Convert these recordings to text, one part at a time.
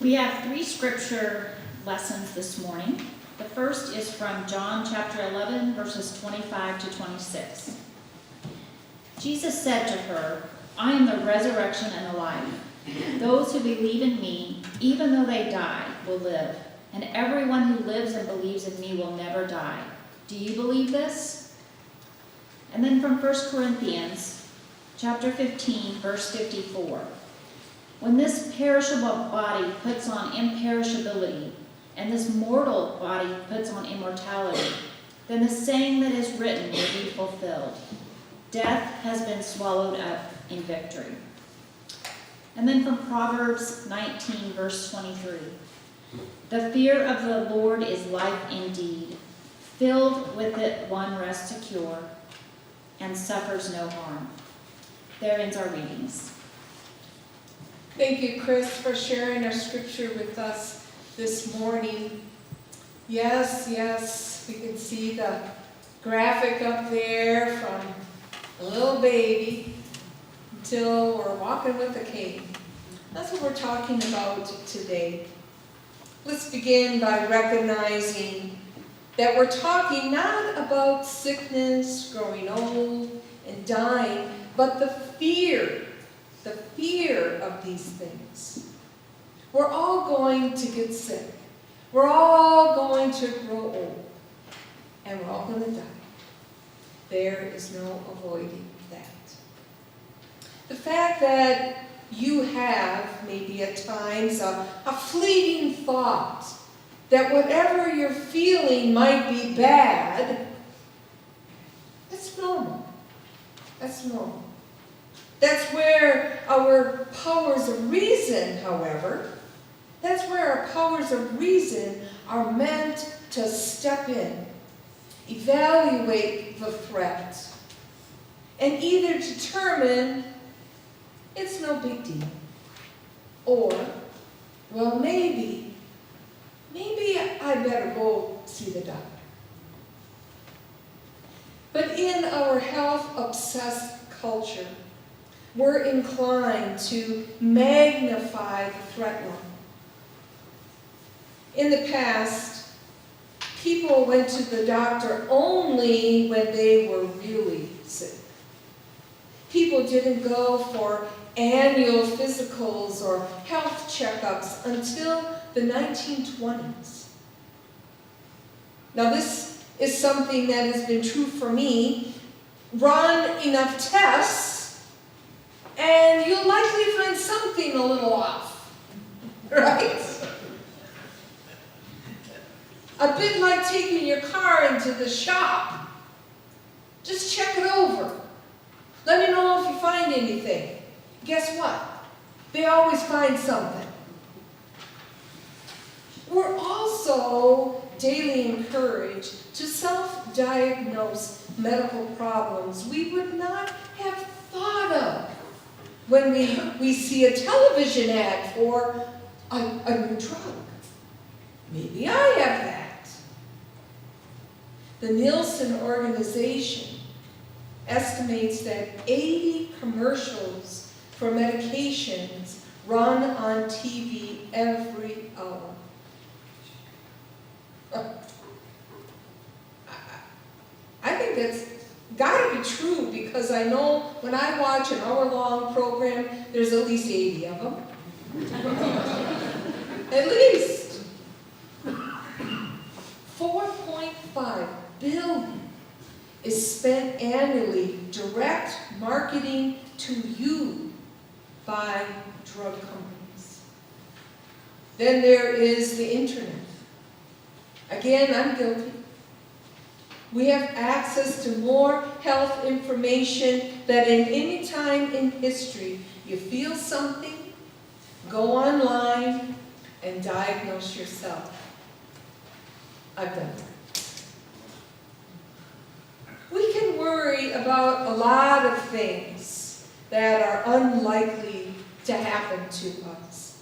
We have 3 scripture lessons this morning. The first is from John chapter 11, verses 25 to 26. Jesus said to her, "I am the resurrection and the life. Those who believe in me, even though they die, will live. And everyone who lives and believes in me will never die. Do you believe this?" And then from 1 Corinthians chapter 15, verse 54. "When this perishable body puts on imperishability, and this mortal body puts on immortality, then the saying that is written will be fulfilled. Death has been swallowed up in victory." And then from Proverbs 19, verse 23. "The fear of the Lord is life indeed. Filled with it one rests secure and suffers no harm." There ends our readings. Thank you, Chris, for sharing our scripture with us this morning. Yes, we can see the graphic up there from a little baby until we're walking with a cane. That's what we're talking about today. Let's begin by recognizing that we're talking not about sickness, growing old, and dying, but the fear of these things. We're all going to get sick. We're all going to grow old. And we're all going to die. There is no avoiding that. The fact that you have, maybe at times, a fleeting thought that whatever you're feeling might be bad, that's normal. That's normal. That's where our powers of reason, however, that's where our powers of reason are meant to step in, evaluate the threat, and either determine it's no big deal, or, well, maybe I better go see the doctor. But in our health-obsessed culture, we're inclined to magnify the threat line. In the past, people went to the doctor only when they were really sick. People didn't go for annual physicals or health checkups until the 1920s. Now, this is something that has been true for me. Run enough tests, and you'll likely find something a little off, right? A bit like taking your car into the shop. Just check it over. Let me know if you find anything. Guess what? They always find something. We're also daily encouraged to self-diagnose medical problems we would not have thought of when we see a television ad for a new drug. Maybe I have that. The Nielsen organization estimates that 80 commercials for medications run on TV every hour. I think that's got to be true, because I know when I watch an hour-long program, there's at least 80 of them. At least. 4.5 billion is spent annually direct marketing to you by drug companies. Then there is the internet. Again, I'm guilty. We have access to more health information than in any time in history. You feel something, go online and diagnose yourself. I've done that. We can worry about a lot of things that are unlikely to happen to us.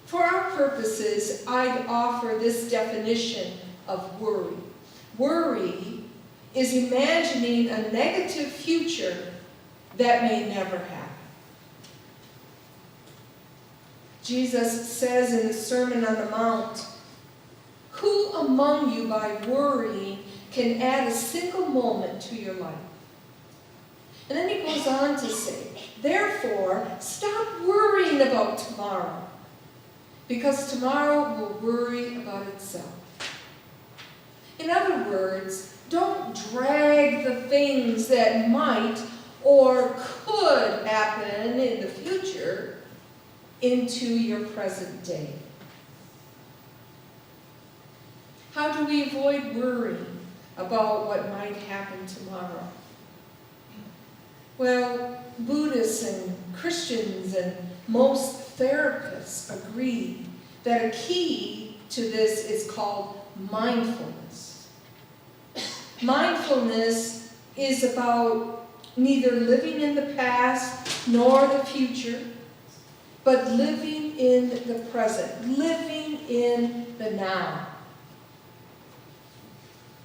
For our purposes, I'd offer this definition of worry. Worry is imagining a negative future that may never happen. Jesus says in the Sermon on the Mount, "Who among you by worrying can add a single moment to your life?" And then he goes on to say, "Therefore, stop worrying about tomorrow, because tomorrow will worry about itself." In other words, don't drag the things that might or could happen in the future into your present day. How do we avoid worrying about what might happen tomorrow? Well, Buddhists and Christians and most therapists agree that a key to this is called mindfulness. Mindfulness is about neither living in the past nor the future, but living in the present, living in the now.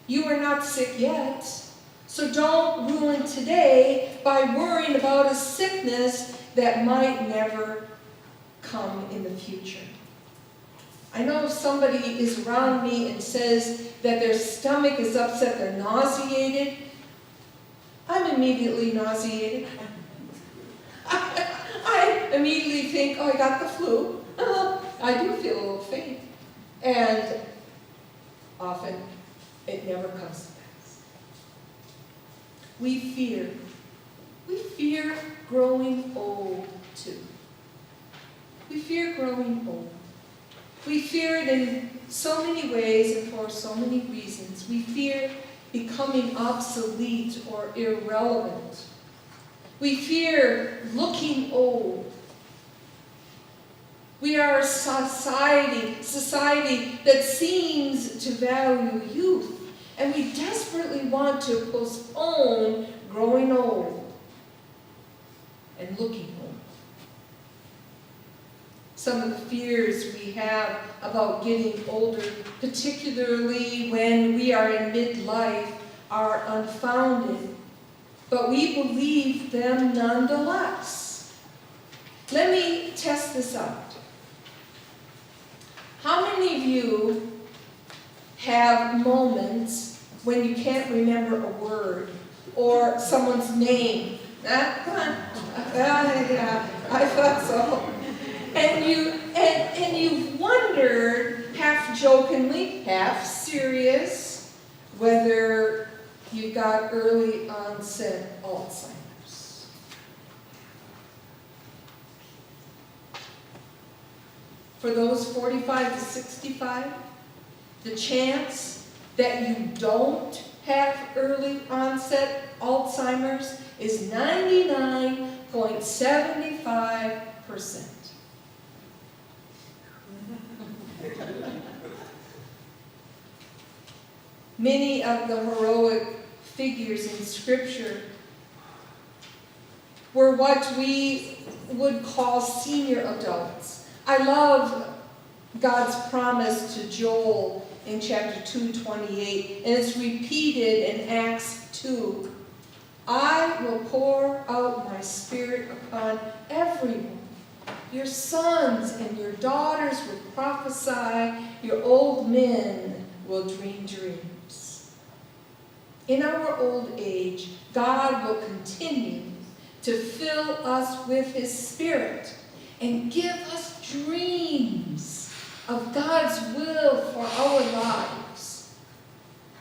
You are not sick yet, so don't ruin today by worrying about a sickness that might never come in the future. I know if somebody is around me and says that their stomach is upset, they're nauseated, I'm immediately nauseated. I immediately think, oh, I got the flu. I do feel a little faint. And often it never comes to pass. We fear growing old too. We fear growing old. We fear it in so many ways and for so many reasons. We fear becoming obsolete or irrelevant. We fear looking old. We are a society that seems to value youth, and we desperately want to postpone growing old and looking old. Some of the fears we have about getting older, particularly when we are in midlife, are unfounded, but we believe them nonetheless. Let me test this out. How many of you have moments when you can't remember a word or someone's name? Come on. Yeah, I thought so. And you've wondered, half jokingly, half serious, whether you got early onset Alzheimer's. For those 45 to 65, the chance that you don't have early onset Alzheimer's is 99.75%. Many of the heroic figures in Scripture were what we would call senior adults. I love God's promise to Joel in chapter 2:28, and it's repeated in Acts 2. "I will pour out my spirit upon everyone. Your sons and your daughters will prophesy, your old men will dream dreams." In our old age, God will continue to fill us with His Spirit and give us dreams of God's will for our lives.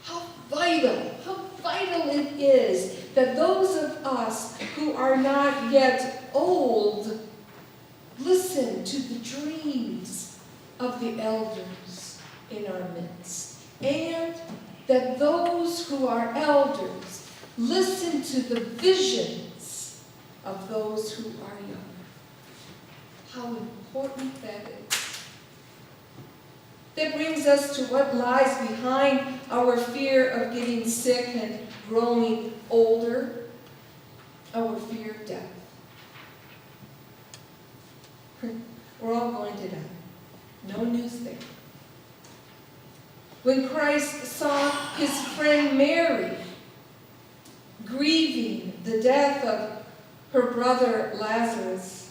How vital it is that those of us who are not yet old listen to the dreams of the elders in our midst, and that those who are elders listen to the visions of those who are young. How important that is. That brings us to what lies behind our fear of getting sick and growing older: our fear of death. We're all going to die. No news there. When Christ saw His friend Mary grieving the death of her brother Lazarus,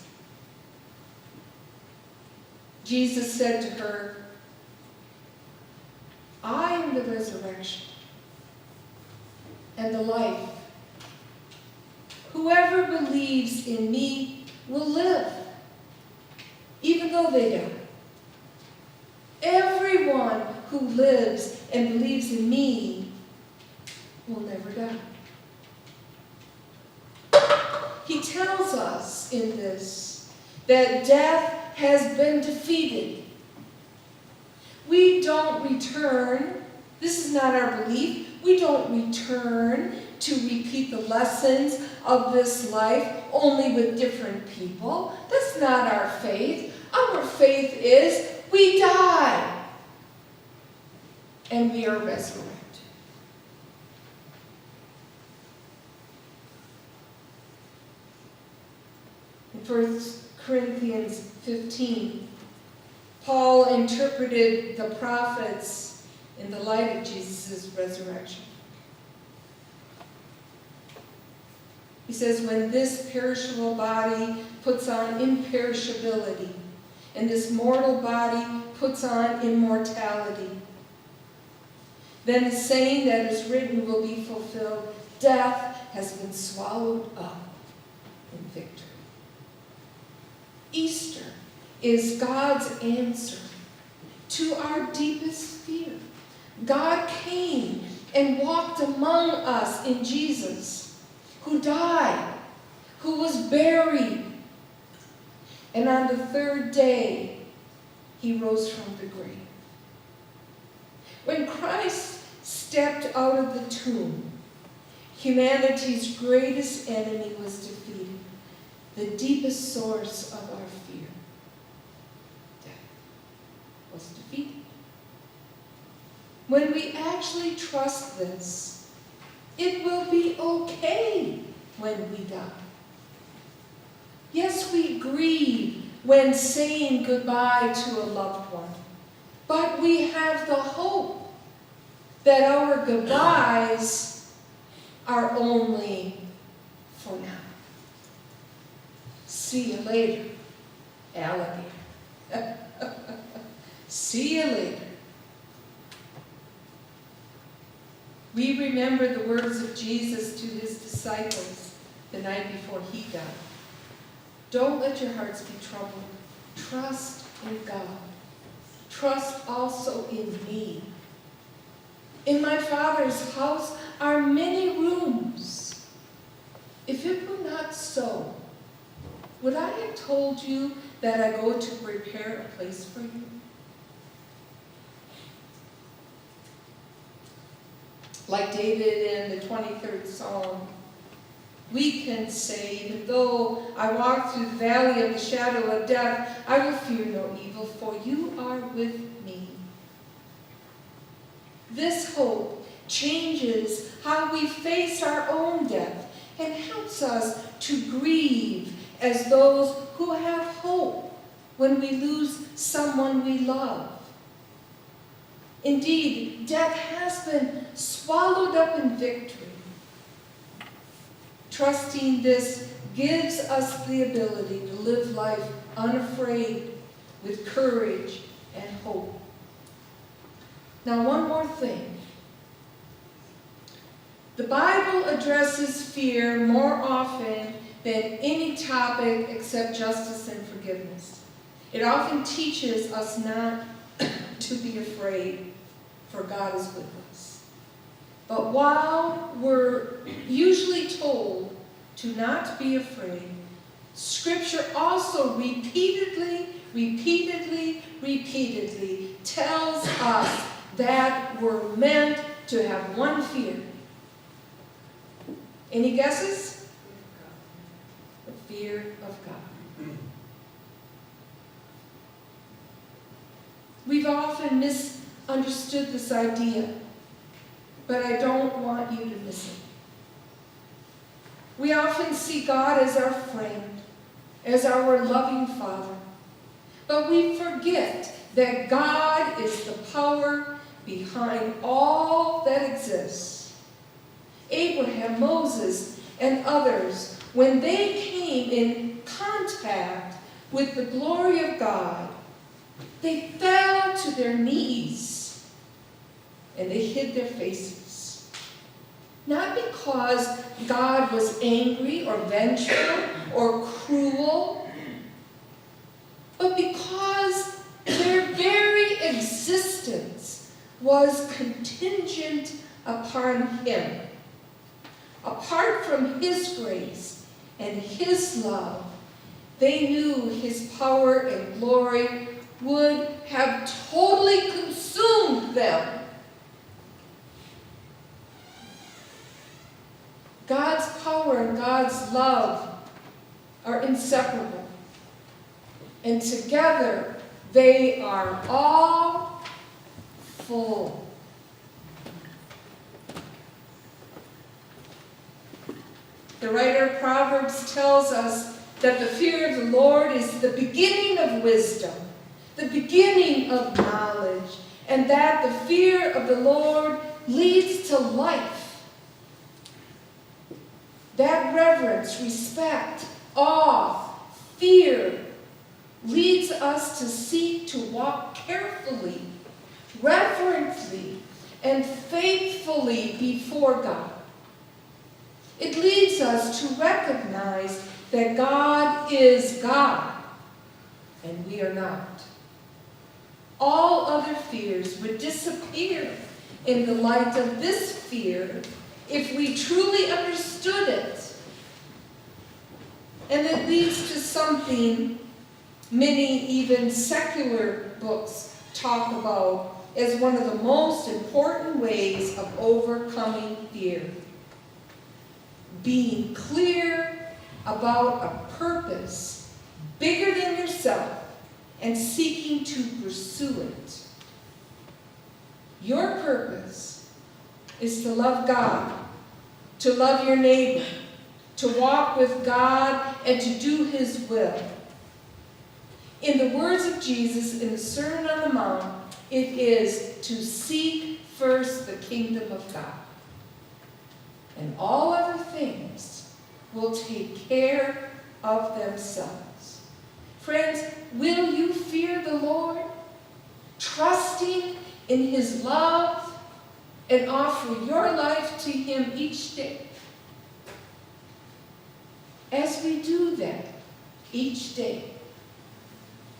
Jesus said to her, I am the resurrection and the life. Whoever believes in me will live, even though they die. Everyone who lives and believes in me will never die. He tells us in this that death has been defeated. We don't return, this is not our belief, we don't return to repeat the lessons of this life only with different people. That's not our faith. Our faith is we die and we are resurrected. In 1 Corinthians 15, Paul interpreted the prophets in the light of Jesus' resurrection. He says, when this perishable body puts on imperishability, and this mortal body puts on immortality, then the saying that is written will be fulfilled, death has been swallowed up in victory. Easter is God's answer to our deepest fear. God came and walked among us in Jesus, who died, who was buried, and on the third day, he rose from the grave. When Christ stepped out of the tomb, humanity's greatest enemy was defeated, the deepest source of our fear. Death was defeated. When we actually trust this, it will be okay when we die. Yes, we grieve when saying goodbye to a loved one, but we have the hope that our goodbyes are only for now. See you later, alligator. See you later. We remember the words of Jesus to his disciples the night before he died. Don't let your hearts be troubled. Trust in God. Trust also in me. In my Father's house are many rooms. If it were not so, would I have told you that I go to prepare a place for you? Like David in the 23rd Psalm, we can say, even though I walk through the valley of the shadow of death, I will fear no evil, for you are with me. This hope changes how we face our own death and helps us to grieve as those who have hope when we lose someone we love. Indeed, death has been swallowed up in victory. Trusting this gives us the ability to live life unafraid, with courage and hope. Now, one more thing. The Bible addresses fear more often than any topic except justice and forgiveness. It often teaches us not to be afraid, for God is with us. But while we're usually told to not be afraid, Scripture also repeatedly tells us that we're meant to have one fear. Any guesses? The fear of God. We've often misunderstood this idea, but I don't want you to miss it. We often see God as our friend, as our loving Father, but we forget that God is the power behind all that exists. Abraham, Moses, and others, when they came in contact with the glory of God, They fell to their knees and they hid their faces. Not because God was angry or vengeful or cruel, but because their very existence was contingent upon Him. Apart from His grace and His love, they knew His power and glory would have totally consumed them. God's power and God's love are inseparable. And together, they are all full. The writer of Proverbs tells us that the fear of the Lord is the beginning of wisdom, the beginning of knowledge, and that the fear of the Lord leads to life. That reverence, respect, awe, fear leads us to seek to walk carefully, reverently, and faithfully before God. It leads us to recognize that God is God, and we are not. All other fears would disappear in the light of this fear if we truly understood it. And it leads to something many even secular books talk about as one of the most important ways of overcoming fear. Being clear about a purpose bigger than yourself and seeking to pursue it. Your purpose is to love God, to love your neighbor, to walk with God, and to do His will. In the words of Jesus in the Sermon on the Mount, it is to seek first the kingdom of God. And all other things will take care of themselves. Friends, will you fear the Lord, trusting in His love, and offer your life to Him each day? As we do that each day,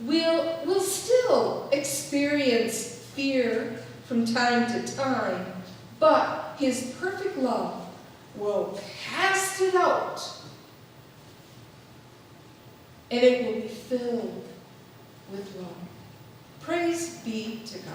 we'll still experience fear from time to time, but His perfect love will cast it out, and it will be filled with love. Praise be to God.